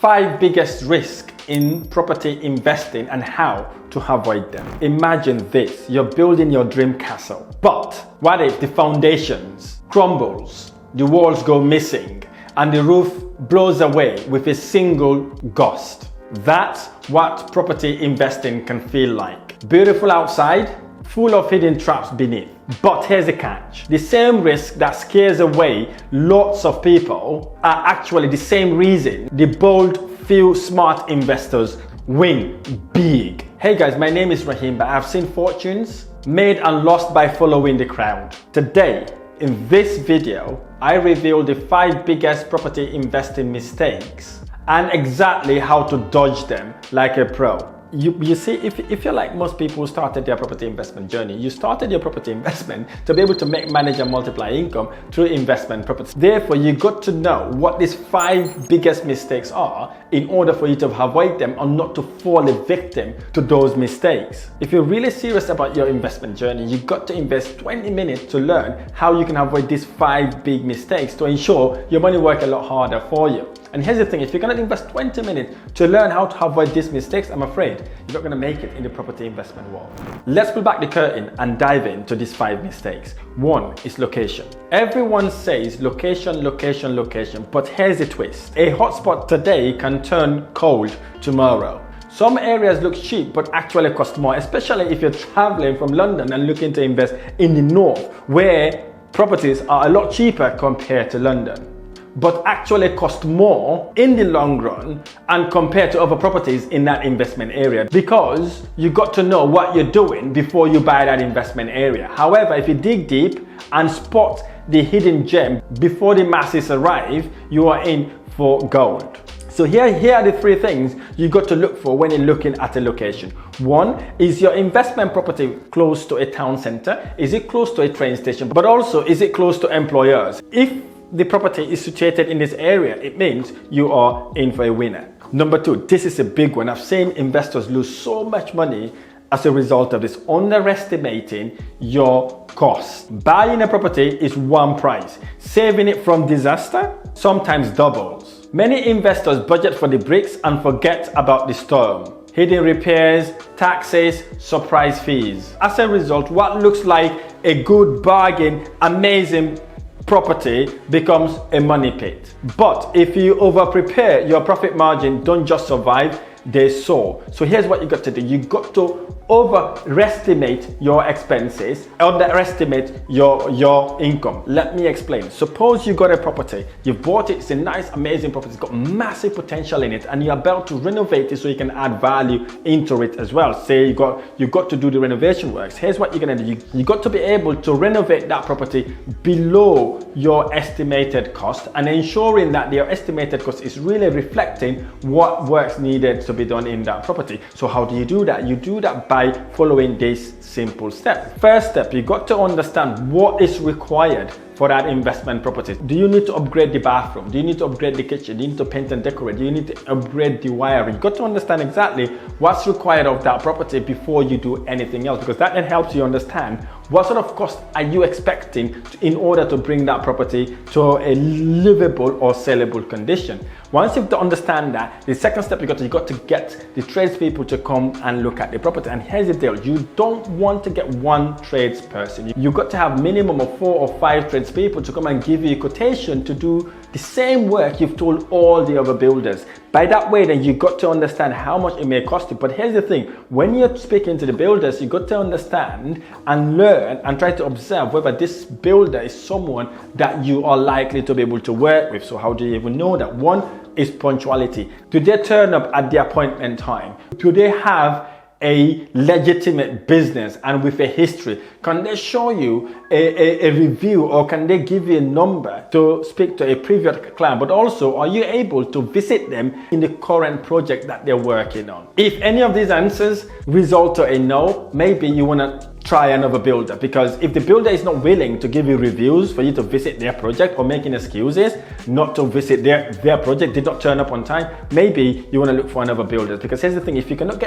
5 biggest risks in property investing and how to avoid them. Imagine this, you're building your dream castle, but what if the foundations crumbles, the walls go missing, and the roof blows away with a single gust? That's what property investing can feel like. Beautiful outside, full of hidden traps beneath. But here's the catch. The same risk that scares away lots of people are actually the same reason the bold few smart investors win big. Hey guys, my name is Rahim Bah. I've seen fortunes made and lost by following the crowd. Today, in this video, I reveal the 5 biggest property investing mistakes and exactly how to dodge them like a pro. You see, if you're like most people who started their property investment journey, you started your property investment to be able to manage and multiply income through investment properties. Therefore, you got to know what these 5 biggest mistakes are in order for you to avoid them or not to fall a victim to those mistakes. If you're really serious about your investment journey, you got to invest 20 minutes to learn how you can avoid these 5 big mistakes to ensure your money works a lot harder for you. And here's the thing, if you're gonna invest 20 minutes to learn how to avoid these mistakes, I'm afraid you're not gonna make it in the property investment world. Let's pull back the curtain and dive into these 5 mistakes. 1 is location. Everyone says location, location, location, but here's the twist. A hotspot today can turn cold tomorrow. Some areas look cheap but actually cost more, especially if you're traveling from London and looking to invest in the north, where properties are a lot cheaper compared to London, but actually cost more in the long run and compared to other properties in that investment area, because you got to know what you're doing before you buy that investment area. However, if you dig deep and spot the hidden gem before the masses arrive, you are in for gold. So here are the 3 things you got to look for when you're looking at a location. 1 is your investment property close to a town center? Is it close to a train station? But also, is it close to employers? If the property is situated in this area, it means you are in for a winner. Number 2, this is a big one. I've seen investors lose so much money as a result of this, underestimating your cost. Buying a property is one price. Saving it from disaster sometimes doubles. Many investors budget for the bricks and forget about the storm. Hidden repairs, taxes, surprise fees. As a result, what looks like a good bargain, amazing property becomes a money pit. But if you over prepare, your profit margin don't just survive, they soar. So here's what you got to do. You got to overestimate your expenses, underestimate your income. Let me explain. Suppose you got a property, you've bought it, it's a nice, amazing property, it's got massive potential in it, and you're about to renovate it so you can add value into it as well. Say you got to do the renovation works. Here's what you're gonna do. You got to be able to renovate that property below your estimated cost and ensuring that your estimated cost is really reflecting what works needed to be done in that property. So how do you do that? You do that by following these simple steps. First step, you got to understand what is required for that investment property. Do you need to upgrade the bathroom? Do you need to upgrade the kitchen? Do you need to paint and decorate? Do you need to upgrade the wiring? You got to understand exactly what's required of that property before you do anything else, because that then helps you understand what sort of cost are you expecting in order to bring that property to a livable or sellable condition. Once you understand that, the second step, you got to get the tradespeople to come and look at the property. And here's the deal, you don't want to get one tradesperson. You got to have minimum of 4 or 5 tradespeople to come and give you a quotation to do the same work you've told all the other builders. By that way, then you got to understand how much it may cost you. But here's the thing, when you're speaking to the builders, you got to understand and learn and try to observe whether this builder is someone that you are likely to be able to work with. So how do you even know that? 1 is punctuality. Do they turn up at the appointment time? Do they have a legitimate business and with a history? Can they show you a review, or can they give you a number to speak to a previous client? But also, are you able to visit them in the current project that they're working on? If any of these answers result to a no, maybe you want to try another builder, because if the builder is not willing to give you reviews for you to visit their project, or making excuses not to visit their project, did not turn up on time, maybe you want to look for another builder. Because here's the thing, if you do not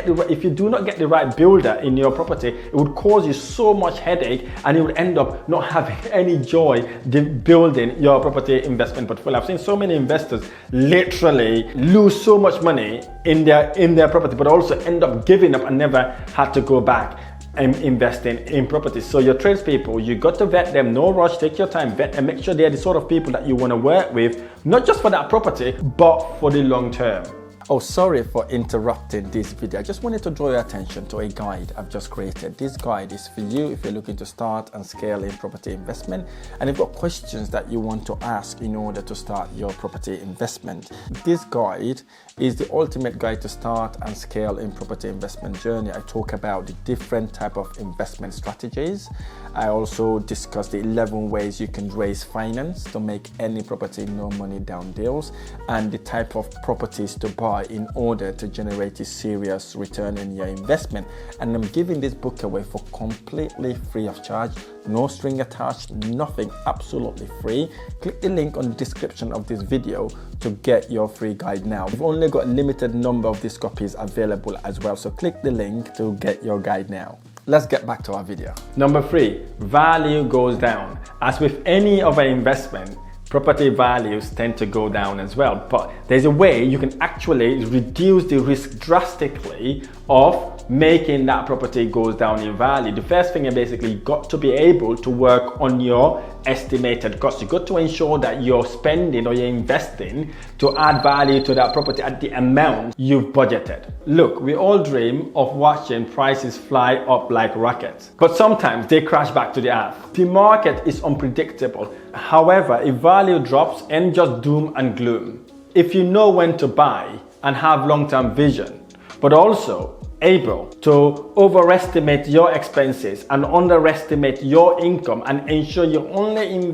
get the right builder in your property, it would cause you so much headache, and you would end up not having any joy building your property investment portfolio. I've seen so many investors literally lose so much money in their property, but also end up giving up and never had to go back and investing in properties. So your tradespeople, you got to vet them. No rush, take your time, vet and make sure they're the sort of people that you want to work with, not just for that property, but for the long term. Oh, sorry for interrupting this video. I just wanted to draw your attention to a guide I've just created. This guide is for you if you're looking to start and scale in property investment, and you've got questions that you want to ask in order to start your property investment. This guide is the ultimate guide to start and scale in property investment journey. I talk about the different type of investment strategies. I also discuss the 11 ways you can raise finance to make any property no money down deals, and the type of properties to buy in order to generate a serious return in your investment. And I'm giving this book away for completely free of charge, no string attached, nothing, absolutely free. Click the link on the description of this video to get your free guide now. We've only got a limited number of these copies available as well, so click the link to get your guide now. Let's get back to our video. Number 3, value goes down. As with any other investment, property values tend to go down as well, but there's a way you can actually reduce the risk drastically of making that property goes down in value. The first thing is basically you got to be able to work on your estimated costs. You got to ensure that you're spending or you're investing to add value to that property at the amount you've budgeted. Look, we all dream of watching prices fly up like rockets, but sometimes they crash back to the earth. The market is unpredictable. However, if value drops, ain't just doom and gloom. If you know when to buy and have long-term vision, but also able to overestimate your expenses and underestimate your income, and ensure you only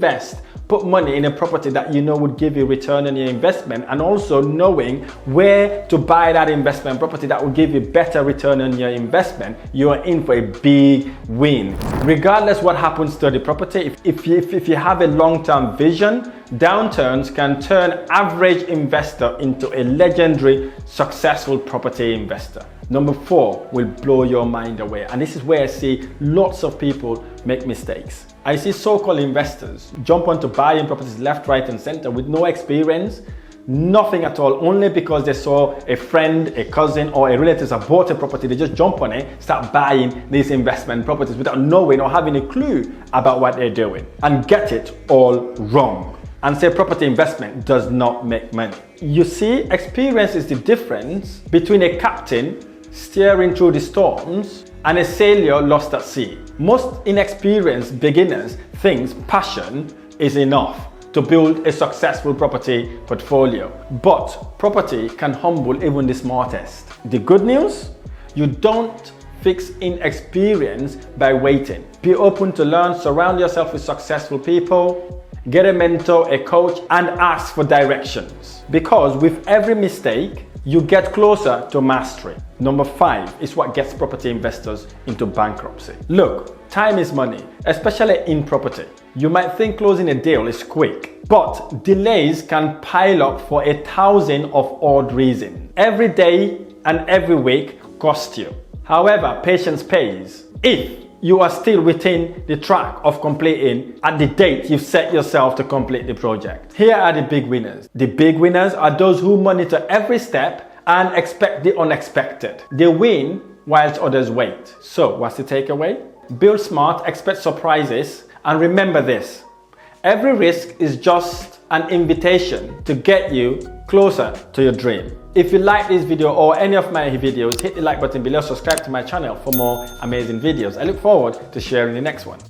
put money in a property that you know would give you return on your investment, and also knowing where to buy that investment property that will give you better return on your investment, you are in for a big win. Regardless what happens to the property, if you have a long-term vision, downturns can turn average investor into a legendary successful property investor. Number 4 will blow your mind away, and this is where I see lots of people make mistakes. I see so-called investors jump onto buying properties left, right and center with no experience, nothing at all, only because they saw a friend, a cousin or a relative that bought a property. They just jump on it, start buying these investment properties without knowing or having a clue about what they're doing, and get it all wrong and say property investment does not make money. You see, experience is the difference between a captain steering through the storms and a sailor lost at sea. Most inexperienced beginners think passion is enough to build a successful property portfolio, but property can humble even the smartest. The good news, you don't fix inexperience by waiting. Be open to learn, surround yourself with successful people, get a mentor, a coach, and ask for directions, because with every mistake you get closer to mastery. Number 5 is what gets property investors into bankruptcy. Look, time is money, especially in property. You might think closing a deal is quick, but delays can pile up for 1,000 of odd reasons. Every day and every week costs you. However, patience pays if you are still within the track of completing at the date you've set yourself to complete the project. Here are the big winners. The big winners are those who monitor every step and expect the unexpected. They win whilst others wait. So what's the takeaway? Build smart, expect surprises, and remember this: every risk is just an invitation to get you closer to your dream. If you like this video or any of my videos, hit the like button below, subscribe to my channel for more amazing videos. I look forward to sharing the next one.